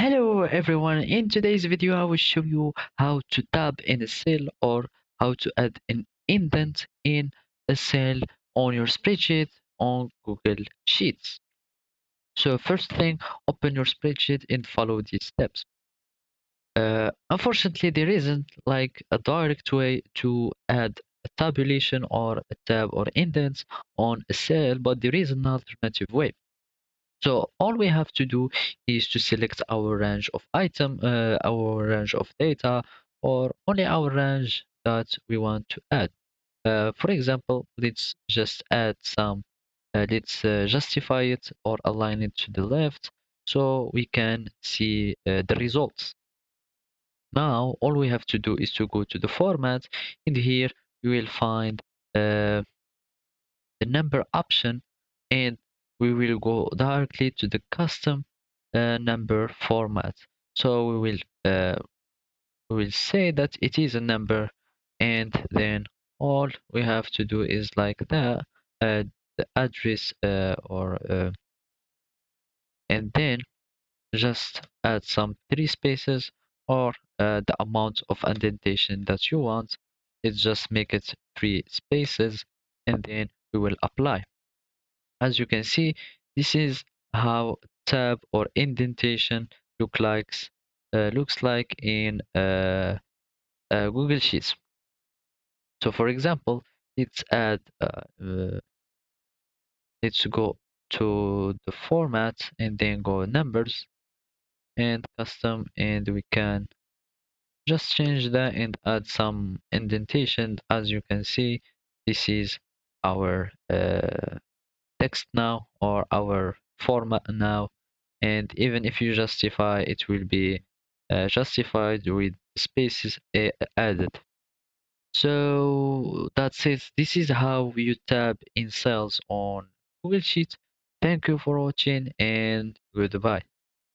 Hello everyone, in today's video I will show you how to tab in a cell or how to add an indent in a cell on your spreadsheet on Google Sheets. So first thing, open your spreadsheet and follow these steps. Unfortunately, there isn't like a direct way to add a tabulation or a tab or indents on a cell, but there is an alternative way. So all we have to do is to select our range of our range of data, or only our range that we want to add. For example, let's just add some, let's justify it or align it to the left so we can see the results. Now, all we have to do is to go to the format, and here you will find uh, the number option, and we will go directly to the custom number format. So we will say that it is a number, and then all we have to do is like the address and then just add some three spaces or the amount of indentation that you want. Let's just make it three spaces, and then we will apply. As you can see, this is how tab or indentation looks like in Google Sheets. So for example, let's add let's go to the format and then go numbers and custom, and we can just change that and add some indentation. As you can see, this is our text now, or our format now, and even if you justify, it will be justified with spaces added. So that's it. This is how you tab in cells on Google Sheets. Thank you for watching and goodbye.